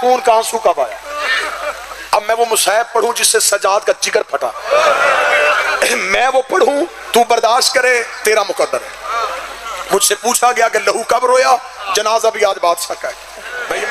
खून का आंसू कब आया? अब मैं वो मुसाहिब पढ़ूं जिससे सजाद का जिगर फटा, मैं वो पढ़ूं, तू बर्दाश्त करे, तेरा मुकद्दर है। मुझसे पूछा गया कि लहू कब रोया? जनाजा भी आज बादशाह का है।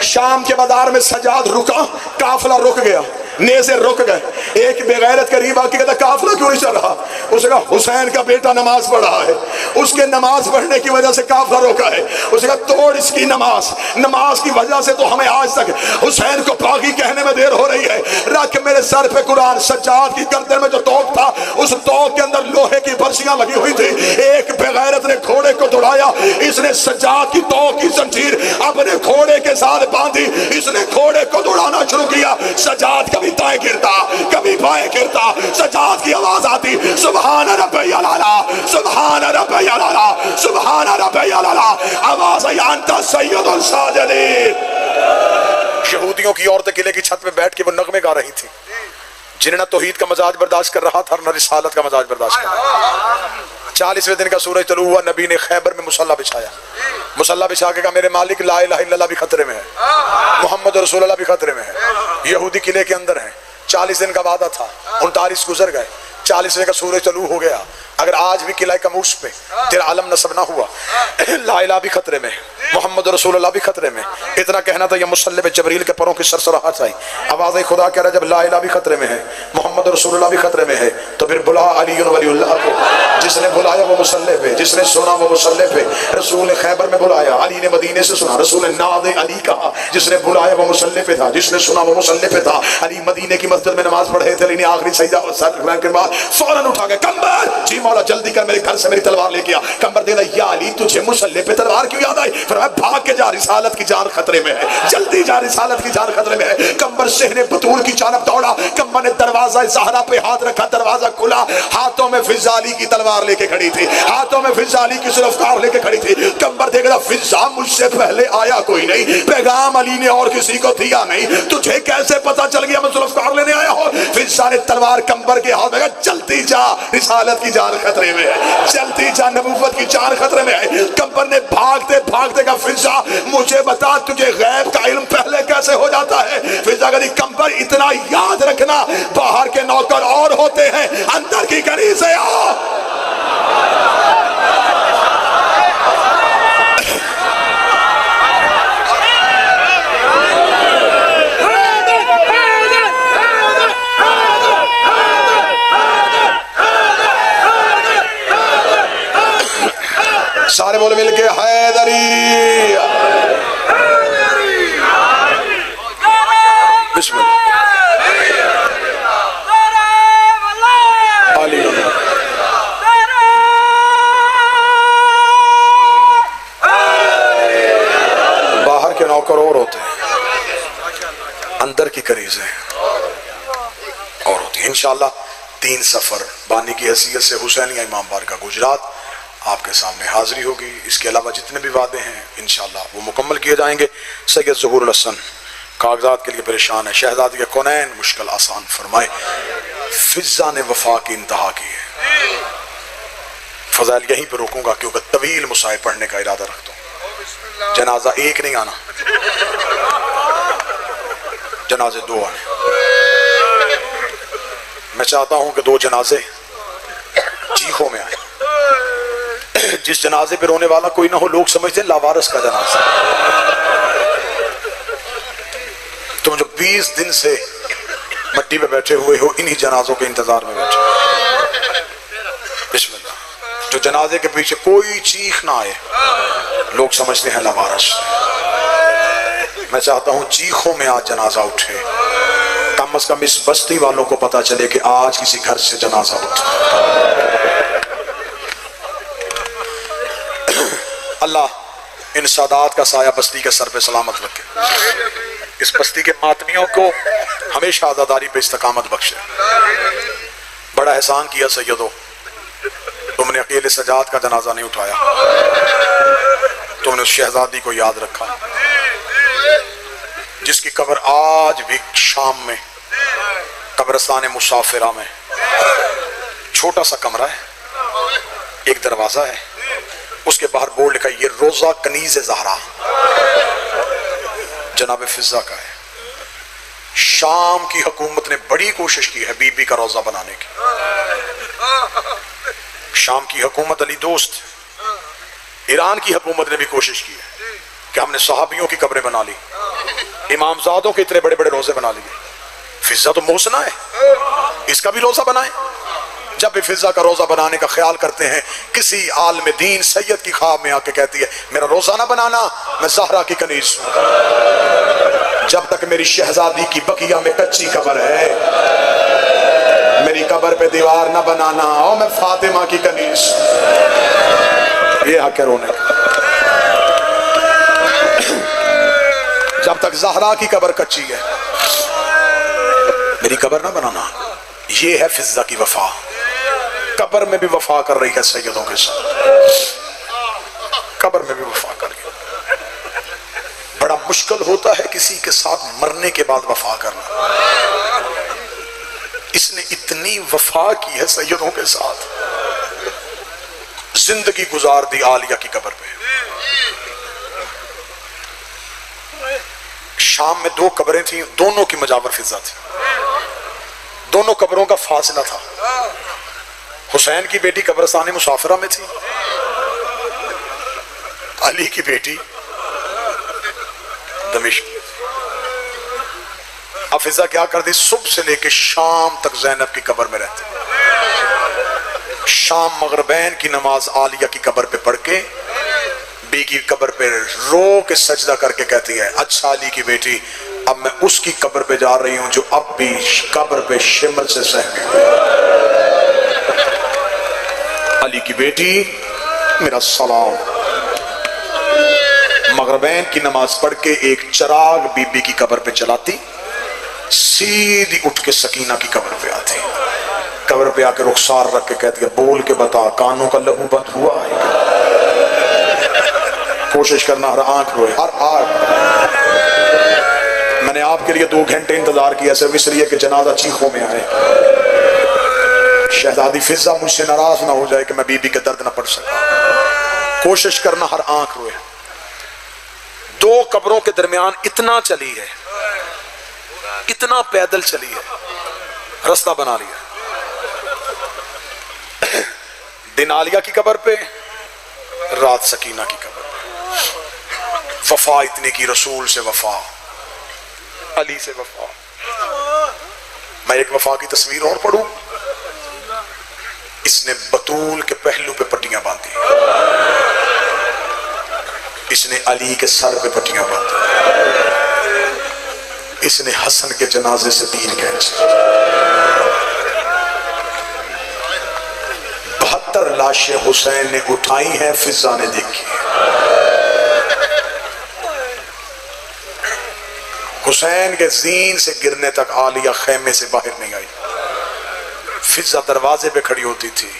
शाम के बाजार में सजाद रुका, काफिला रुक गया, नेज़े रुक गए। एक बेगैरत करीब आके कहता काफिला क्यों नहीं चल रहा? उसने कहा हुसैन का बेटा नमाज पढ़ रहा है, उसके नमाज पढ़ने की वजह से काफिला रोका है। उसने कहा तोड़ इसकी नमाज, नमाज की वजह से तो हमें आज तक हुसैन को बागी कहने में देर हो रही है। रख मेरे सर पे कुरान। सज्जाद की गर्दन में जो तोप था, उस तोप के अंदर लोहे की बर्शियां लगी हुई थी। एक बेगैरत ने घोड़े को दौड़ाया, इसने सज्जाद की तोप की जंजीर अपने घोड़े के साथ बांधी, इसने घोड़े को दौड़ाना शुरू किया। सज्जाद कभी दाएं गिरता, कभी बाएं गिरता, सज्जाद की आवाज आती सुभान रब्बियल आला, सुभान रब्बियल आला, सुभान रब्बियल आला। आवाज आई अंता सय्यदुल साजिदीन। यहूदियों की औरतें किले की छत पे बैठ के वो नगमे गा रही थी, जिन्हें न तौहीद का मजाज बर्दाश्त कर रहा था न रिसालत का मजाज बर्दाश्त कर रहा। 40वें दिन का सूरज तलू हुआ, नबी ने खैबर में मुसल्ला बिछाया। मुसल्ला बिछा के कहा मेरे मालिक ला इलाहा इल्लल्लाह भी खतरे में है, मोहम्मद रसूलुल्लाह भी खतरे में है। यहूदी किले के अंदर है, 40 दिन का वादा था, 39 गुजर गए, 40वें का सूरज तलू हो गया। अगर आज भी किला कमूस पे तेरा आलम नसब ना हुआ, ला इलाहा भी खतरे में, मोहम्मद रसूलुल्लाह भी खतरे में। इतना कहना था, यह मुसल्ले पे जबरील के परों की सरसराहट आई। आवाज़ खुदा कह रहा जब ला इलाहा भी खतरे में है, मोहम्मद रसूलुल्लाह भी खतरे में है, तो फिर बुला अली वलीउल्लाह को। जिसने बुलाया वो मुसल्ले पे, जिसने सुना वो मुसल्ले पे। रसूल खैबर में बुलाया, अली ने मदीने से सुना, रसूल नाद अली कहा। जिसने बुलाया वो मुसल्ले पे था, जिसने सुना वो मुसल्ले पे था। अली मदीने की मस्जिद में नमाज पढ़े थे, अली ने आखिरी सजदा के बाद फौरन उठा के कंबर, जी मौला जल्दी कर, मेरे घर से मेरी तलवार लेके आ। कंबर दे या अली तुझे मुसल्ले पे तलवार क्यों याद आई? फिर मैं भाग के जा, रिसालत की जान खतरे में है, जल्दी जा, रिसालत की जान खतरे में है। कंबर शहर बतूल की जानब दौड़ा। कंबर ने दरवाजा ज़हरा पे हाथ रखा, दरवाजा खुला, हाथों में फिजा अली की तलवार लेके खड़ी थी, हाथों में फिजा अली की जुल्फ़कार लेके खड़ी थी। कंबर देख रहा फिजा मुझसे पहले आया कोई नहीं, पैगाम अली ने और किसी को दिया नहीं, तुझे कैसे पता चल गया मैं जुल्फ़कार लेने आया हूँ? फिजा ने तलवार कंबर के हाथ में, जल्दी जा, रिसालत की जान खतरे में है, जल्दी जा, नबूवत की जान खतरे में है। कंबर ने भागते भागते का फिजा मुझे बता तुझे गैब का इल्म पहले कैसे हो जाता है? फिजा कहती कंबर इतना याद रखना, बाहर के नौकर और होते हैं, अंदर की गली से आओ। सारे बोले मिलके हैदरी। बाहर के नौकर और होते हैं, अंदर की करीज़ें और होती है। इंशाअल्लाह 3 सफर बानी की हैसियत से हुसैनिया इमाम बारगाह गुजरात आपके सामने हाजिरी होगी। इसके अलावा जितने भी वादे हैं इंशाअल्लाह वो मुकम्मल किए जाएंगे। सैयद ज़हूरुल हसन कागजात के लिए परेशान है, शहजादी के कौनैन मुश्किल आसान फरमाए। फिजा ने वफा की इंतहा की है। फजाइल यहीं पर रोकूंगा क्योंकि तवील मुसाहिब पढ़ने का इरादा रखता हूँ। जनाजा एक नहीं आना, जनाजे 2 आने। मैं चाहता हूं कि 2 जनाजे चीखों में आए। जिस जनाजे पे रोने वाला कोई ना हो, लोग समझते हैं लावारिस का जनाजा। तुम जो 20 दिन से मट्टी पे बैठे हुए हो, इन्हीं जनाजों के इंतजार में बैठे। बिस्मिल्लाह। जो जनाजे के पीछे कोई चीख ना आए, लोग समझते हैं लावारिस। मैं चाहता हूं चीखों में आज जनाजा उठे, कम से कम इस बस्ती वालों को पता चले कि आज किसी घर से जनाजा उठा। अल्लाह इन सादात का साया बस्ती के सर पे सलामत रखे। इस बस्ती के मातमियों को हमेशा आज़ादारी पे इस्तकामत बख्शे। बड़ा एहसान किया सैयदो, तुमने अकेले सजाद का जनाजा नहीं उठाया, तुमने उस शहजादी को याद रखा जिसकी कब्र आज भी शाम में कब्रिस्तान मुसाफिरा में छोटा सा कमरा है, एक दरवाजा है, उसके बाहर बोर्ड लिखा है ये रोजा कनीज़े ज़हरा जनाब फिजा का है। शाम की हुकूमत ने बड़ी कोशिश की है बीबी का रोजा बनाने की। शाम की हुकूमत अली दोस्त, ईरान की हुकूमत ने भी कोशिश की है कि हमने सहाबियों की कब्रें बना ली, इमामजादों के इतने बड़े बड़े रोजे बना लिए। फिजा तो मोहसना है, इसका भी रोजा बनाए। जब भी फिजा का रोजा बनाने का ख्याल करते हैं, किसी आलम दीन सैयद की ख्वाब में आके कहती है मेरा रोजा ना बनाना, मैं ज़हरा की कनीज हूं। जब तक मेरी शहजादी की बकिया में कच्ची कब्र है, मेरी कब्र पे दीवार ना बनाना, और मैं फातिमा की कनीज। ये हक है रोने का। जब तक ज़हरा की कब्र कच्ची है, मेरी कब्र ना बनाना। ये है फिजा की वफा। कब्र में भी वफा कर रही है सैयदों के साथ, कब्र में भी वफा कर रही है। बड़ा मुश्किल होता है किसी के साथ मरने के बाद वफा करना। इसने इतनी वफा की है सैयदों के साथ, जिंदगी गुजार दी आलिया की कब्र पे। शाम में दो कब्रें थी, दोनों की मजावर फिजा थी, दोनों कब्रों का फासला था। हुसैन की बेटी कब्रस्तान मुसाफिरा में थी, अली की बेटी दमिश्क। हफीजा क्या करती, सुबह से लेकर शाम तक ज़ैनब की कब्र में रहती। शाम मगरिबैन की नमाज आलिया की कब्र पे पढ़ के बी की कब्र पे रो के सजदा करके कहती है अच्छा अली की बेटी, अब मैं उसकी कब्र पे जा रही हूं जो अब भी कब्र पे शिमर से सह गई। अली की बेटी मेरा सलाम। मगरिबैन की नमाज पढ़ के एक चिराग बीबी की कब्र पे चलाती, सीधी उठ के सकीना की कब्र पे आती, कब्र पे आके रुखसार रख के कहती है बोल के बता कानों का लहू बंद हुआ है? कोशिश करना हर आंख रोए, हर आंख। मैंने आपके लिए 2 घंटे इंतजार किया सिर्फ इसलिए कि जनाजा चीखों में आए। शहजादी फिजा मुझसे नाराज ना हो जाए कि मैं बीबी के दर्द ना पढ़ सका। कोशिश करना हर आंख रोए। 2 कब्रों के दरमियान इतना चली है, इतना पैदल चली है, रास्ता बना लिया। दिन आलिया की कब्र पे, रात सकीना की कब्र पे। वफा इतनी की, रसूल से वफा, अली से वफा। मैं एक वफा की तस्वीर और पढ़ूं। इसने बतूल के पहलू पे पट्टियां बांधी, इसने अली के सर पे पट्टियां बांधी, इसने हसन के जनाजे से तीर खींचे। 72 लाशें हुसैन ने उठाई हैं, फिजा ने देखी। हुसैन के जीन से गिरने तक आलिया खेमे से बाहर नहीं आई। फिजा दरवाजे पे खड़ी होती थी,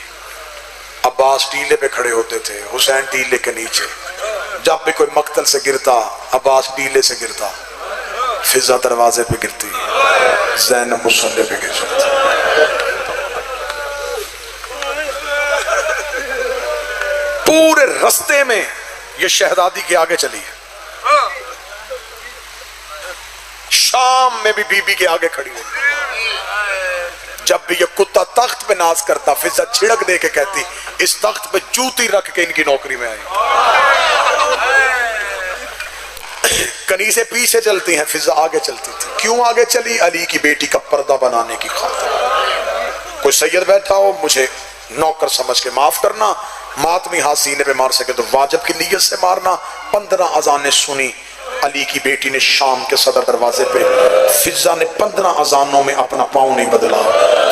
अब्बास टीले पे खड़े होते थे, हुसैन टीले के नीचे। जब भी कोई मक्तल से गिरता, अब्बास टीले से गिरता, फिजा दरवाजे पे गिरती, ज़ैनब मुसल्ले पे गिर जाती। पूरे रास्ते में ये शहजादी के आगे चली है, शाम में भी बीबी के आगे खड़ी हुई। जब भी ये कुत्ता तख्त पे नाज करता, फिजा छिड़क दे के कहती इस तख्त पे जूती रख के इनकी नौकरी में आई। कनीज़ें पीछे चलती हैं, फिजा आगे चलती थी। क्यों आगे चली? अली की बेटी का पर्दा बनाने की खातिर। कोई सैयद बैठा हो, मुझे नौकर समझ के माफ करना, मातमी हाथ सीने पे मार सके तो वाजिब की नीयत से मारना। 15 अजानें सुनी अली की बेटी ने शाम के सदर दरवाजे पे। फिजा ने 15 अजानों में अपना पाँव नहीं बदला,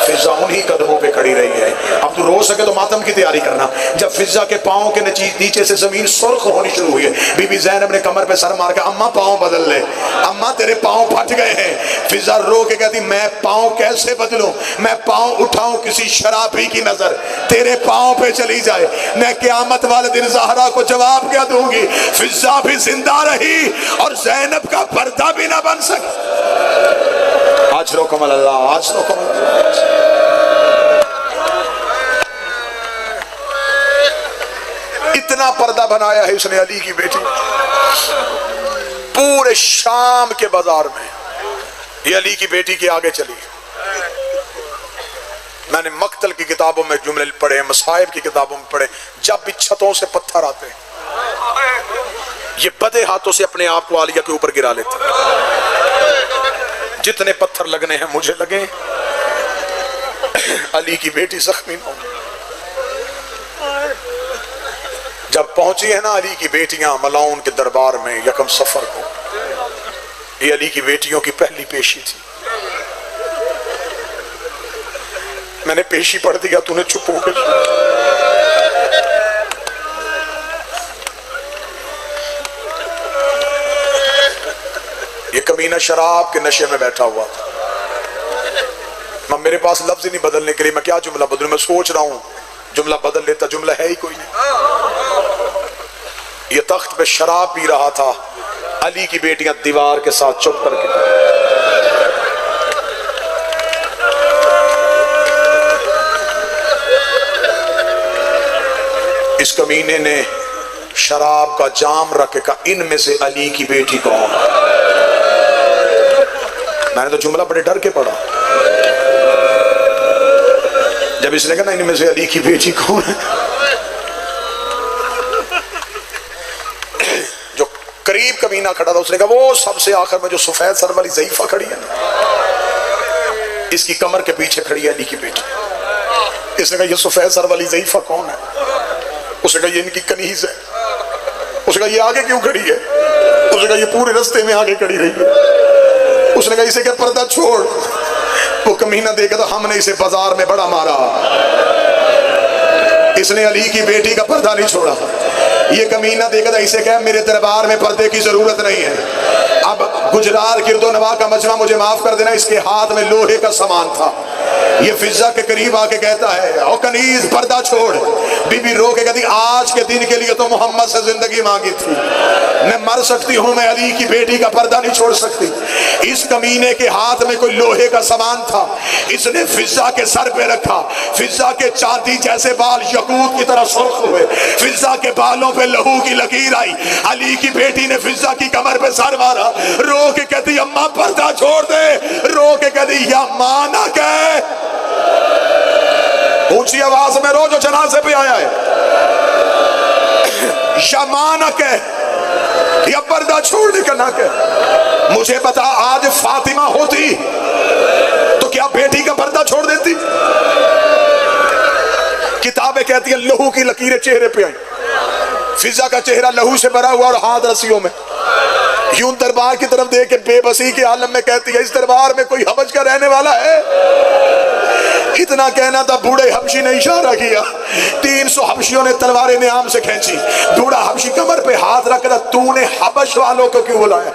फिजा उन्हीं कदमों पे खड़ी रही है। अब तो रो सके तो मातम की तैयारी करना। जब फिजा के पाँव के नीचे से जमीन सुर्ख होनी शुरू हुई है, बीबी ज़ैनब ने कमर पे सर मार के अम्मा पाँव बदल ले, अम्मा तेरे पाँव फट गए हैं। फिजा रो के कहती मैं पाँव कैसे बदलूं, मैं पाँव उठाऊं किसी शराबी की नजर तेरे पाँव पे चली जाए, मैं क़यामत वाले दिन ज़हरा को जवाब क्या दूंगी। फिजा भी जिंदा रही और ज़ैनब का पर्दा भी ना बन सका। आज रोकम अल्लाह, आज रोकम इतना पर्दा बनाया है उसने अली की बेटी। पूरे शाम के बाजार में ये अली की बेटी के आगे चली। मैंने मक्तल की किताबों में जुमले पढ़े, मसाइब की किताबों में पढ़े, जब भी छतों से पत्थर आते हैं ये बदे हाथों से अपने आप को आलिया के ऊपर गिरा लेते। जितने पत्थर लगने हैं मुझे लगे, अली की बेटी जख्मी न हो। जब पहुंची है ना अली की बेटियां मलाउन के दरबार में यकम सफर को, ये अली की बेटियों की पहली पेशी थी। मैंने पेशी पढ़ दिया, तूने चुप हो गई। ये कमीना शराब के नशे में बैठा हुआ था। मेरे पास लफ्ज ही नहीं बदलने के लिए, मैं क्या जुमला बदलूं। मैं सोच रहा हूं जुमला बदल लेता, जुमला है ही कोई नहीं। ये तख्त पे शराब पी रहा था, अली की बेटियां दीवार के साथ चुप करके। इस कमीने ने शराब का जाम रख के कहा, इनमें से अली की बेटी कौन? मैंने तो जुमला बड़े डर के पढ़ा। जब इसने कहा ना इनमें से अली की बेटी कौन है, जो करीब कमीना खड़ा था उसने कहा वो सबसे आखिर में जो सफेद सर वाली ज़ईफा खड़ी है ना, इसकी कमर के पीछे खड़ी है अली की बेटी। इसने कहा ये सफेद सर वाली ज़ईफा कौन है? उसने कहा ये इनकी कनीज है। उसने कहा ये आगे क्यों खड़ी है? उसने कहा ये पूरे रास्ते में आगे खड़ी रही है। उसने कहा इसे क्या पर्दा छोड़। वो कमीना देखा तो हमने इसे बाजार में बड़ा मारा, इसने अली की बेटी का पर्दा नहीं छोड़ा। ये कमीना देखा था, इसे क्या मेरे दरबार में पर्दे की जरूरत नहीं है। अब गुजरात किरदो नवा का मजमा मुझे माफ कर देना, इसके हाथ में लोहे का सामान था। ये फिजा के करीब आके कहता है ओ कनीज पर्दा छोड़। बीबी रो के कहती आज के दिन के लिए तो मोहम्मद से जिंदगी मांगी थी, मैं मर सकती हूँ, मैं अली की बेटी का पर्दा नहीं छोड़ सकती। इस कमीने के हाथ में कोई लोहे का सामान था, इसने फिजा के सर पे रखा। फिजा के चांदी जैसे बाल यकूत की तरह सुर्ख हुए, फिजा के बालों पे लहू की लकीर आई। अली की बेटी ने फिजा की कमर पे सर मारा, रो के कहती अम्मा पर्दा छोड़ दे। रो के कहती या मां ना कह, ऊंची आवाज में रो जो जनाजे पे आया है, या मां ना कह, या पर्दा छोड़ने का ना कह। मुझे बता आज फातिमा होती तो क्या बेटी का पर्दा छोड़ देती? किताबें कहती है लहू की लकीरें चेहरे पे आई। फिजा का चेहरा लहू से भरा हुआ और हाथ रस्सियों में। यूं दरबार की तरफ देख के बेबसी के आलम में कहती है इस दरबार में कोई हबश का रहने वाला है? इतना कहना था, बूढ़े हबशी ने इशारा किया। 300 हबशियों ने तलवारें नियाम से खींची। बूढ़ा हबशी कमर पे हाथ रखा, तूने हबश वालों को क्यों बुलाया?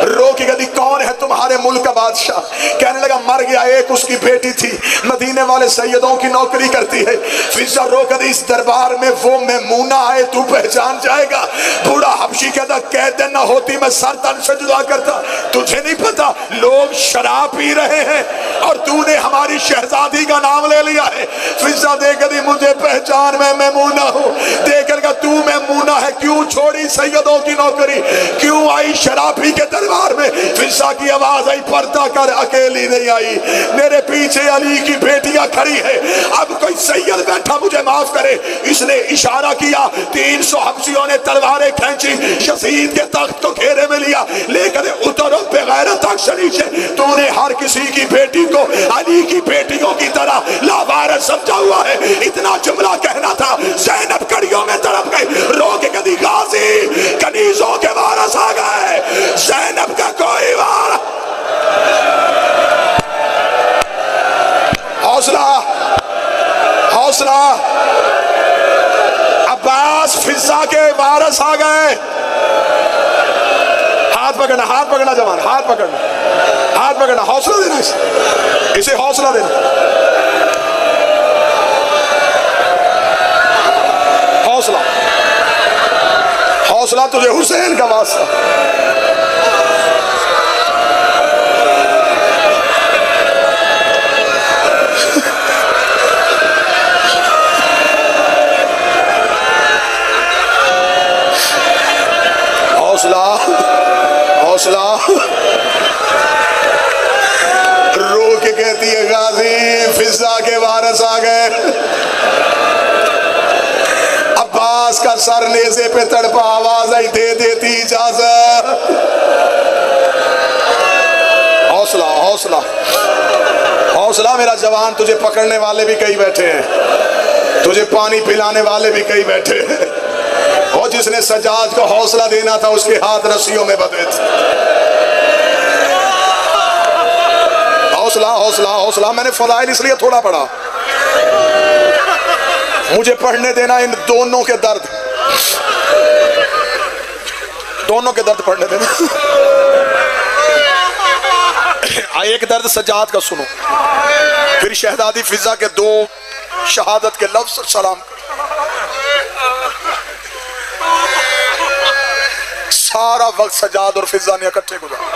रो की गदी कौन है तुम्हारे मुल्क का बादशाह? कहने लगा मर गया, एक उसकी बेटी थी, मदीने वाले सैयदों की नौकरी करती है। फिजा रो कदी इस दरबार में वो मैमूना आए, तू पहचान जाएगा। बूढ़ा हबशी कहता कह दिन न होती मैं सर तन से जुदा करता। तुझे नहीं पता लोग शराब पी रहे हैं और तूने हमारी शहजादी का नाम ले लिया है। फिजा देखकर मुझे पहचान, मैं मैमूना हूँ। देखकर का तू मैमूना है, क्यों छोड़ी सैयदों की नौकरी, क्यों आई शराबी के दरबार में? फिजा की आवाज आई पर्दा कर, अकेली नहीं आई, मेरे पीछे अली की बेटियां खड़ी है। अब कोई सैयद बैठा मुझे माफ करे। इसने इशारा किया, 300 हबशियों ने तलवारें खींची, यजीद के तख्त को घेरे में लिया, लेकर उतरो बेगैरत नीचे। तूने हर किसी की बेटी को अली की बेटियों की तरह लावारिस समझा हुआ है। इतना जुमला कहना था, ज़ैनब कड़ियों में तड़प गई, रो के कदी गाजी कनीजों के वारस आ गए। ज़ैनब का कोई वार, हौसला हौसला, अब्बास फिजा के वारस आ गए। हाथ पकड़ना, हाथ पकड़ना जवान, हाथ पकड़ना, हाथ पकड़ना, हौसला देना, इसे हौसला देना। हौसला हौसला तुझे हुसैन का वास्ता। हौसला हौसला गाजी फिजा के वारिस आ गए। अब्बास का सर नेज़े पे तड़पा, आवाज आई दे देती इजाजत। हौसला हौसला हौसला मेरा जवान, तुझे पकड़ने वाले भी कई बैठे हैं, तुझे पानी पिलाने वाले भी कई बैठे हैं। और जिसने सजाद को हौसला देना था उसके हाथ रस्सियों में बंधे थे। हौसला हौसला हौसला। मैंने फज़ाइल इसलिए थोड़ा पढ़ा, मुझे पढ़ने देना इन दोनों के दर्द, दोनों के दर्द पढ़ने देना। एक दर्द सजाद का सुनो, फिर शहजादी फिजा के दो शहादत के लफ्ज सलाम। सारा वक्त सजाद और फिजा ने इकट्ठे गुजारा,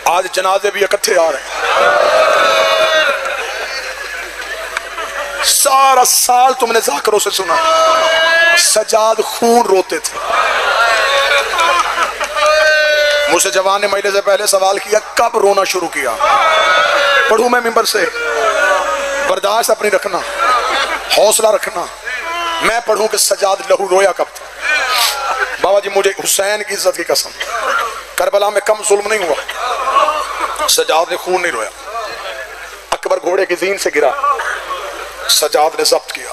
आज जनाजे भी इकट्ठे आ रहे हैं। सारा साल तुमने जाकरों से सुना सजाद खून रोते थे। मुझसे जवान ने महीने से पहले सवाल किया कब रोना शुरू किया। पढ़ूं मैं मिंबर से, बर्दाश्त अपनी रखना, हौसला रखना। मैं पढ़ूं कि सजाद लहू रोया कब था। बाबा जी मुझे हुसैन की इज्जत की कसम, करबला में कम जुल्म नहीं हुआ, सजाद ने खून नहीं रोया। अकबर घोड़े की जीन से गिरा, सजाद ने जब्त किया।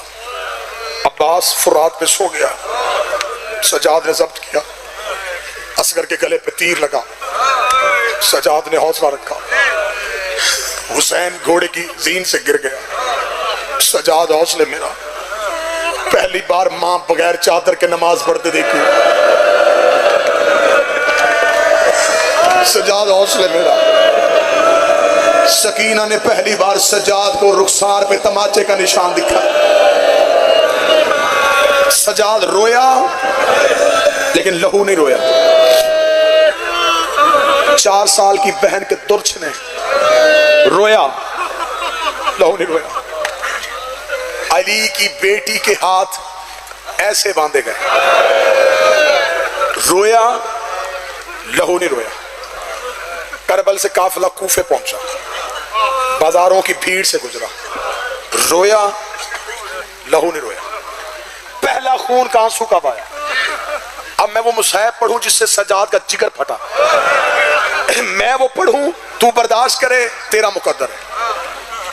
अब्बास फुरात पे सो गया, सजाद ने जब्त किया। असगर के गले पे तीर लगा, सजाद ने हौसला रखा। हुसैन घोड़े की जीन से गिर गया, सजाद हौसले मेरा। पहली बार मां बगैर चादर के नमाज पढ़ते देखी, सजाद हौसले मेरा। सकीना ने पहली बार सजाद को रुखसार पे तमाचे का निशान दिखा। सजाद रोया लेकिन लहू नहीं रोया। 4 साल की बहन के तुर्च ने रोया, लहू नहीं रोया। अली की बेटी के हाथ ऐसे बांधे गए, रोया, लहू नहीं रोया। करबल से काफिला कूफे पहुंचा, बाजारों की भीड़ से गुजरा, रोया, लहू नहीं रोया। पहला खून का आंसू कब आया? अब मैं वो मुसाहिब पढ़ूं जिससे सजाद का जिगर फटा। मैं वो पढ़ूं तू बर्दाश्त करे तेरा मुकद्दर है।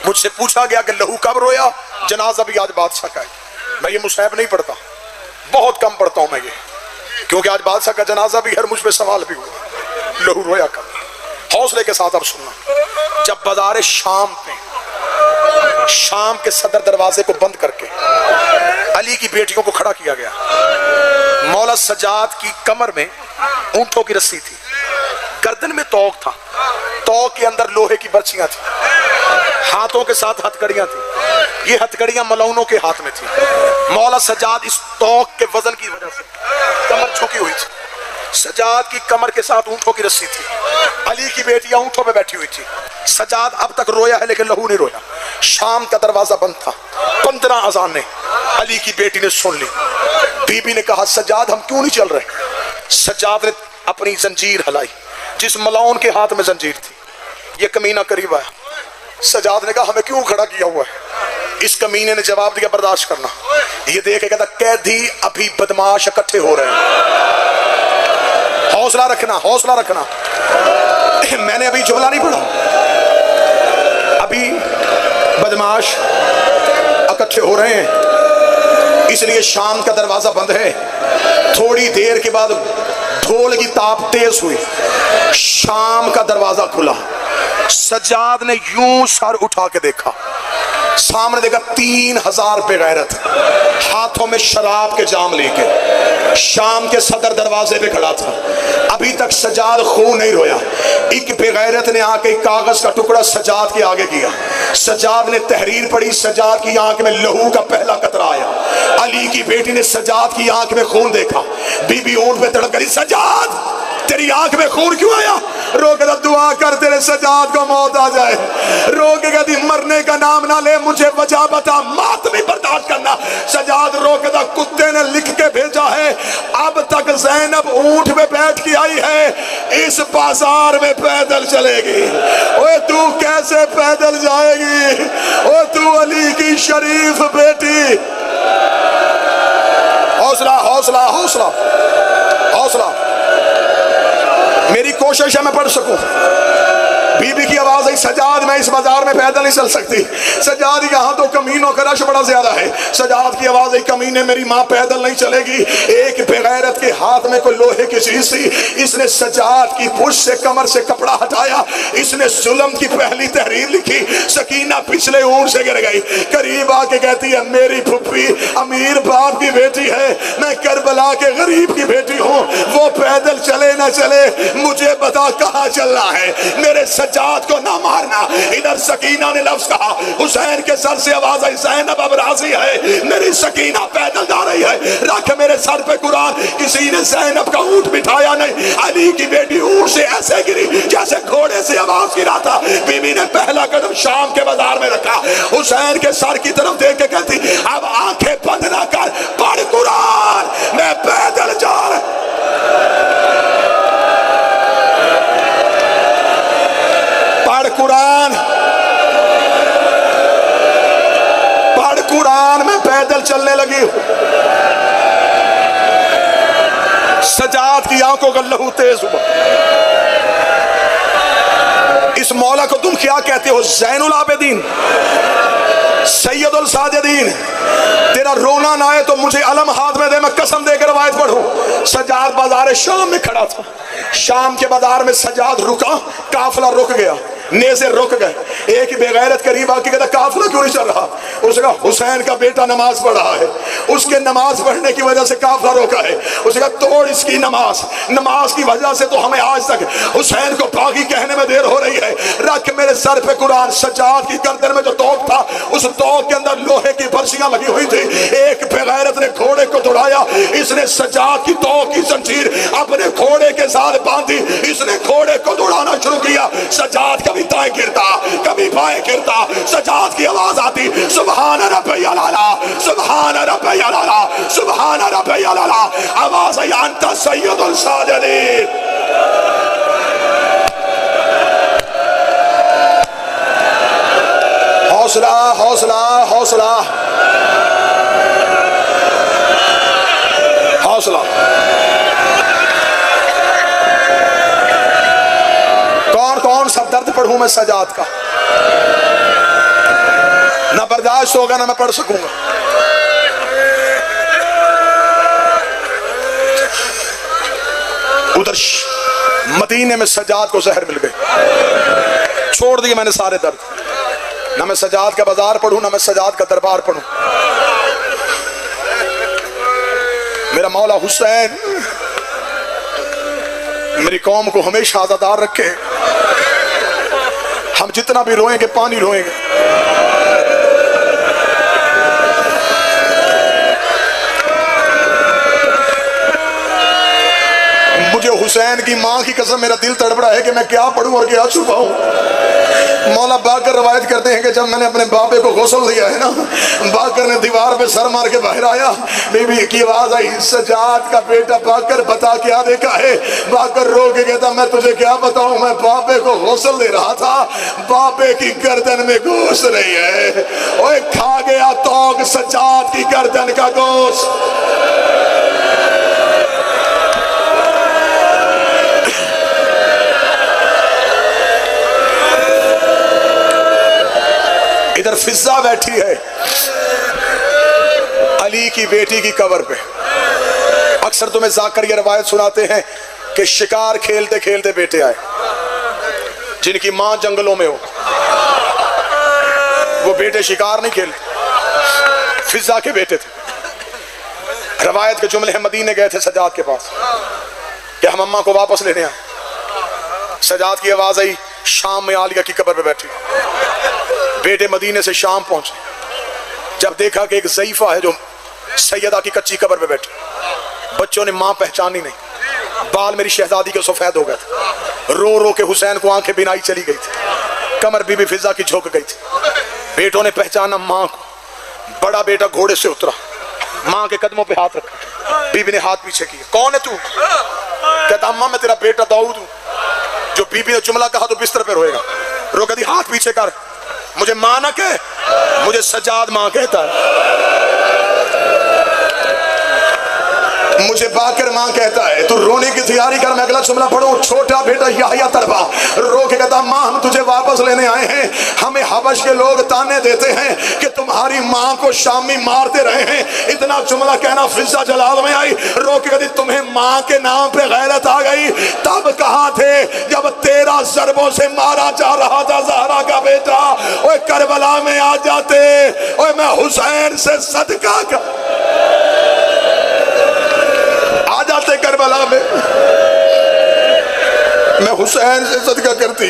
मुझसे पूछा गया कि लहू कब रोया, जनाजा भी आज बादशाह का है। मैं ये मुसाहिब नहीं पढ़ता, बहुत कम पढ़ता हूं मैं ये, क्योंकि आज बादशाह का जनाजा भी है, मुझ पे सवाल भी हुआ लहू रोया कब। हौसले के साथ अब सुनना। जब बाजार शाम पे, शाम के सदर दरवाजे को बंद करके अली की बेटियों को खड़ा किया गया, मौला सजाद की कमर में ऊंटों की रस्सी थी, गर्दन में तौक था, तौक के अंदर लोहे की बर्छियां थी, हाथों के साथ हथकड़ियां थी। ये हथकड़ियां मलौनों के हाथ में थी। मौला सजाद इस तौक के वजन की वजह से कमर झुकी हुई थी। सजाद की कमर के साथ ऊंटों की रस्सी थी, अली की बेटियां ऊंटों पे बैठी हुई थी। सजाद अब तक रोया है लेकिन लहू नहीं रोया। शाम का दरवाजा बंद था, 15 अजानें अली की बेटी ने सुन ली। बीबी ने कहा सजाद हम क्यों नहीं चल रहे? सजाद ने अपनी जंजीर हिलाई, जिस मलौन के हाथ में जंजीर थी। ये कमीना करीब आया, सजाद ने कहा हमें क्यों खड़ा किया हुआ है? इस कमीने ने जवाब दिया बर्दाश्त करना। ये देख के कहता कैदी अभी बदमाश इकट्ठे हो रहे हैं, हौसला रखना, हौसला रखना। मैंने अभी जुमला नहीं पढ़ा, अभी बदमाश इकट्ठे हो रहे हैं, इसलिए शाम का दरवाजा बंद है। थोड़ी देर के बाद ढोल की ताप तेज हुई, शाम का दरवाजा खुला। सजाद ने यूं सर उठा के देखा, सामने देखा 3000 बेगैरत हाथों में शराब के जाम लेके शाम के सदर दरवाजे पे खड़ा था। अभी तक सजाद खून नहीं रोया। एक बेगैरत ने आके कागज का टुकड़ा सजाद के आगे किया, सजाद ने तहरीर पढ़ी, सजाद की आंख में लहू का पहला कतरा आया। अली की बेटी ने सजाद की आंख में खून देखा, बीबी ऊंट पे तड़प गई, सजाद तेरी आंख में खून क्यों आया? रो के दुआ कर, तेरे मेरे सजाद को मौत आ जाए। रो के कहती मरने का नाम ना ले, मुझे वजह बता, मौत भी बर्दाश्त करना। सजाद रो के था कुत्ते ने लिख के भेजा है, अब तक ज़ैनब ऊंट पे बैठ के आई है, इस बाजार में पैदल चलेगी। ओए तू कैसे पैदल जाएगी? ओ तू अली की शरीफ बेटी। हौसला हौसला हौसला हौसला। मेरी कोशिश है मैं पढ़ सकूं। बीबी की आवाज आई, सजाद मैं इस बाजार में पैदल नहीं चल सकती। सजाद यहाँ तो कमीनों का रश बड़ा ज्यादा है। सजाद की आवाज आई, कमीने मेरी माँ पैदल नहीं चलेगी। एक बेगैरत के हाथ में कोई लोहे की चीज थी, इसने सजाद की पुश से कमर से कपड़ा हटाया, इसने जुल्म की पहली तहरीर लिखी। सकीना पिछले ऊंट से गिर गई, करीब आके कहती है मेरी फुप्पी अमीर बाप की बेटी है, मैं करबला के गरीब की बेटी हूँ, वो पैदल चले ना चले मुझे बता कहाँ चलना है, मेरे सज्जाद को ना मारना। इधर सकीना ने लफ्ज कहा, हुसैन के सर से आवाज आई, ज़ैनब अब राजी है, मेरी सकीना पैदल जा रही है, रख मेरे सर पे कुरान। किसी ने ज़ैनब का ऊंट बिठाया नहीं, अली की बेटी ऊंट से ऐसे गिरी जैसे घोड़े से आवाज गिरा था। बीबी ने पहला कदम शाम के बाजार में रखा, हुसैन के सर की तरफ देख के कहती अब आंखें बंद ना कर, पढ़ कुरान, मैं पैदल जा रहा। कुरान पढ़ कुरान, मैं पैदल चलने लगी हूं। सजाद की आंखों का लहू तेज हुआ। इस मौला को तुम क्या कहते हो? ज़ैनुल आबिदीन, सैयदुल साजिदीन। तेरा रोना ना आए तो मुझे अलम हाथ में दे, मैं कसम देकर रवायत पढ़ूं। सजाद बाजार शाम में खड़ा था। शाम के बाजार में सजाद रुका, काफिला रुक गया, नेज़े रुक गए। एक बेगैरत करीब आके कहता काफिला क्यों नहीं चल रहा? उसने कहा हुसैन का बेटा नमाज पढ़ रहा है, उसके नमाज पढ़ने की वजह से काफिला रोका है। उसने कहा तोड़ इसकी नमाज, नमाज की वजह से तो हमें आज तक हुसैन को बागी कहने में देर हो रही है, रख मेरे सर पे कुरान। सजाद की गर्दन में जो तोक था, उस तोक के अंदर लोहे की बर्सियां लगी हुई थी। एक बेगैरत ने घोड़े को दौड़ाया, इसने सजाद की तोक की जंजीर अपने घोड़े के साथ बांधी, इसने घोड़े को दौड़ाना शुरू किया। सजाद कभी दाएं गिरता, कभी बाएं गिरता, सजाद की आवाज आती, सुभान रब्बियल आला, सुभान रब्बियल आला, सुभान रब्बियल आला। आवाज आई, अंत सय्यदुल साजिदीन। हौसला हौसला हौसला हौसला। कौन कौन सा दर्द पढ़ूं मैं सजाद का? ना बर्दाश्त होगा ना मैं पढ़ सकूंगा। उधर मदीने में सजाद को जहर मिल गई, छोड़ दिए मैंने सारे दर्द। ना मैं सजाद का बाजार पढ़ूं, ना मैं सजाद का दरबार पढ़ूं। मेरा मौला हुसैन मेरी कौम को हमेशा आज़ादार रखे। हम जितना भी रोएंगे पानी रोएंगे। मुझे हुसैन की मां की कसम मेरा दिल तड़पड़ा है कि मैं क्या पढ़ूं और क्या छुपाऊं। मौला बाकर रवायत करते हैं कि जब मैंने अपने बाबे को गौसल दिया है ना, बाकर ने दीवार पे सर मार के बाहर आया। बीबी की आवाज आई, सजाद का बेटा बाकर बता क्या देखा है? बाकर रो के कहता मैं तुझे क्या बताऊं, मैं बाबे को गौसल दे रहा था, बाबे की गर्दन में गोश्त नहीं है। ओए खा गया तौक सजाद की गर्दन का गोश्त। इधर फिजा बैठी है अली की बेटी की कब्र पे। अक्सर तुम्हें जाकर ये रवायत सुनाते हैं कि शिकार खेलते खेलते बेटे आए, जिनकी मां जंगलों में हो, वो बेटे शिकार नहीं खेलते, फिजा के बेटे थे। रवायत के जुमले हैं, मदीने गए थे सजाद के पास कि हम अम्मा को वापस लेने आए। सजाद की आवाज आई, शाम में आलिया की कब्र पे बैठी। बेटे मदीने से शाम पहुंचे, जब देखा कि एक ज़ईफा है जो सैयदा की कच्ची कब्र पे बैठी। बच्चों ने मां पहचानी नहीं, बाल मेरी शहजादी के सफेद हो गए थे। रो रो के हुसैन को आंखें बिनाई चली गई थी। कमर बीबी फिजा की झुक गई थी। बेटों ने पहचाना माँ को। बड़ा बेटा घोड़े से उतरा, माँ के कदमों पे हाथ रखा। बीबी ने हाथ पीछे किया। कौन है तू? कहता अम्मा मैं तेरा बेटा दाऊद हूं। जो बीबी ने जुमला कहा तो बिस्तर पे रोएगा। रो कहती हाथ पीछे कर, मुझे माँ ना कह, मुझे सजाद माँ कहता है, मुझे बाकर माँ कहता है। तू रोने की तैयारी कर, मैं अगला जुमला पढ़ूं। छोटा बेटा याह्या तलबा रो के कहता माँ हम तुझे वापस लेने आए हैं। हमें हबश के लोग ताने देते हैं कि तुम्हारी माँ को शामी मारते रहे हैं। इतना जुमला कहना फिजा जलाल में आई। रो के कहती तुम्हें माँ के नाम पे गैरत आ गई। तब कहाँ थे जब 13 ज़रबों से मारा जा रहा था ज़हरा का बेटा। ओए करबला में आ जाते, ओए मैं हुसैन से सदका का आ जाते, करबला में मैं हुसैन से सदका करती।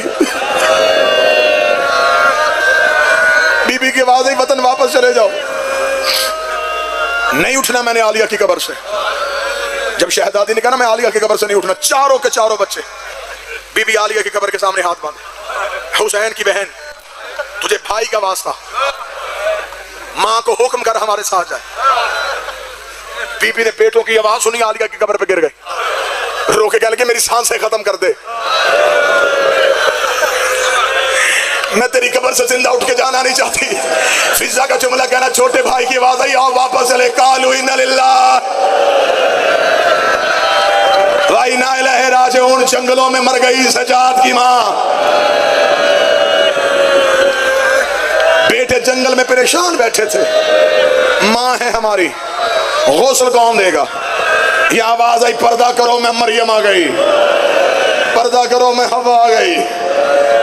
बीबी की आवाज आई वतन वापस चले जाओ। नहीं उठना मैंने आलिया की कब्र से। जब शहजादी ने कहा ना मैं आलिया की कब्र से नहीं उठना, चारों के चारों बच्चे बीबी आलिया की कब्र के सामने हाथ बांधे। हुसैन की बहन तुझे भाई का वास्ता, मां को हुक्म कर हमारे साथ जाए। बीबी ने बेटों की आवाज सुनी, आलिया की कब्र पे गिर गई। रो के कह लगे मेरी सांसें खत्म कर दे, मैं तेरी कब्र से जिंदा उठ के जाना नहीं चाहती। फिजा का जुमला कहना, छोटे भाई की आवाज आई आओ वापस चले। कालू इन्ना लिल्लाह व इन्ना इलैहि राजिऊन। जंगलों में मर गई सजाद की माँ। बेटे जंगल में परेशान बैठे थे। माँ है हमारी, गौसल कौन देगा? ये आवाज आई पर्दा करो मैं मरियम आ गई, पर्दा करो मैं हवा आ गई।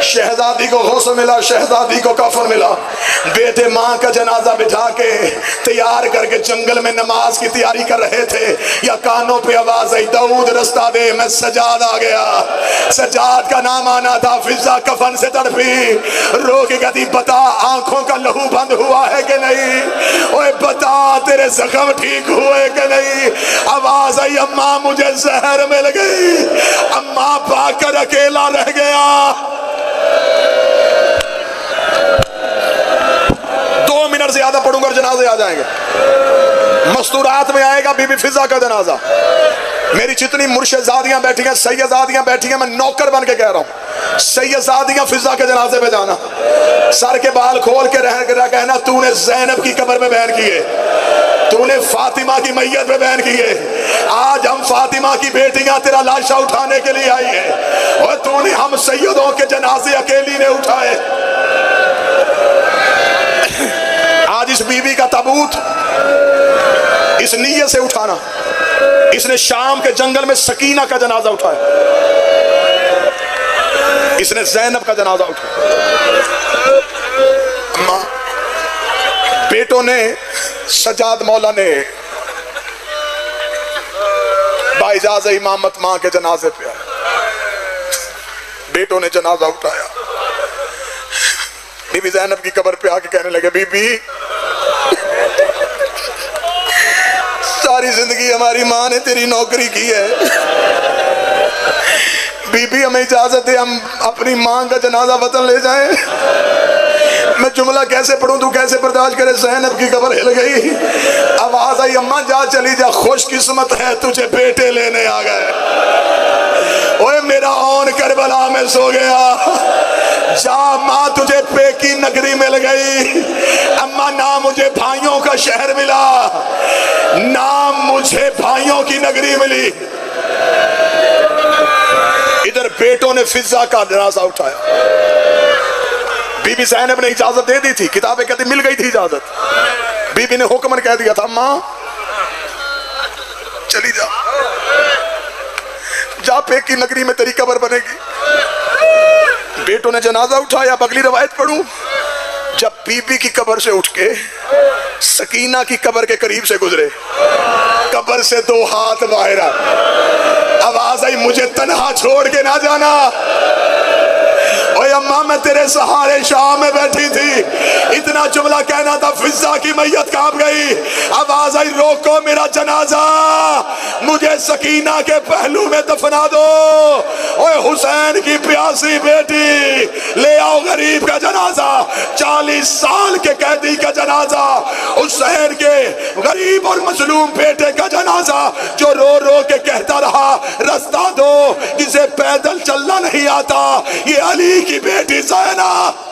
शहजादी को गौसल मिला, शहजादी को कफन मिला। बेटे माँ का जनाजा बिठा के तैयार करके जंगल में नमाज की तैयारी कर रहे थे। या कानों पे आवाज आई दाऊद रास्ता दे, मैं सजाद आ गया। सजाद का नाम आना था। फिजा कफन से तड़पी, रो के कहती बता आंखों का लहू बंद हुआ है कि नहीं? ओए बता तेरे जख्म ठीक हुए कि नहीं? आवाज आई अम्मा मुझे जहर मिल गई। अम्मा पाकर अकेला रह गया। 2 मिनट ज्यादा पढ़ूंगा, जनाजे आ जाएंगे। मस्तूरात में आएगा बीबी फिजा का जनाजा। मेरी जितनी मुर्शिदादियां बैठी हैं, सैयदादियां बैठी हैं, मैं नौकर बन के कह रहा हूं, सैयदादियां फिजा के जनाजे पे जाना। सर के बाल खोल के रह कहना तूने जैनब की कब्र में बयान किए, तूने फातिमा की मैयत पे बयान किए। आज हम फातिमा की बेटियां तेरा लाशा उठाने के लिए आई है और तूने हम सैयदों के जनाजे अकेली ने उठाए। आज इस बीबी का ताबूत इस नीयत से उठाना, इसने शाम के जंगल में सकीना का जनाजा उठाया, इसने जैनब का जनाजा उठाया। अम्मा बेटों ने, सजाद मौला ने बाइजाज इमामत मां के जनाजे पे आया। बेटों ने जनाजा उठाया। बीबी जैनब की कब्र पे आके कहने लगे बीबी सारी जिंदगी हमारी माँ ने तेरी नौकरी की है, बीबी हमें इजाजत है हम अपनी माँ का जनाजा वतन ले जाएं। मैं जुमला कैसे पढ़ूं, तू कैसे बर्दाश्त करे? ज़ैनब की कब्र हिल गई। आवाज आई अम्मा जा चली जा, खुशकिस्मत है तुझे बेटे लेने आ गए। ओए मेरा औन करबला में सो गया। जा माँ तुझे पेकी नगरी मिल गई। अम्मा ना मुझे भाइयों का शहर मिला, ना मुझे भाइयों की नगरी मिली। इधर बेटों ने फिजा का जनाजा उठाया। बीबी ज़ैनब ने इजाजत दे दी थी, किताबें कहती मिल गई थी इजाजत। बीबी ने हुक्मन कह दिया था माँ चली जा, जा पेकी नगरी में तेरी कब्र बनेगी। बेटों ने जनाजा उठाया। अगली रवायत पढ़ूं, जब बीबी की कब्र से उठ के सकीना की कब्र के करीब से गुजरे, कब्र से 2 हाथ बाहर आए। आवाज आई मुझे तन्हा छोड़ के ना जाना। ओए अम्मा मैं तेरे सहारे शाम में बैठी थी, इतना जुमला कहना था फिजा की मैयत कांप गई। आवाज आई रोको मेरा जनाजा, मुझे सकीना के पहलू में दफना दो। ओए हुसैन की प्यासी बेटी, ले आओ गरीब का जनाजा, 40 साल के कैदी का जनाजा, हुसैन के गरीब और मजलूम बेटे का जनाजा जो रो रो के कहता रहा रास्ता दो, जिसे पैदल चलना नहीं आता, ये अली की बेटी ज़ैनब।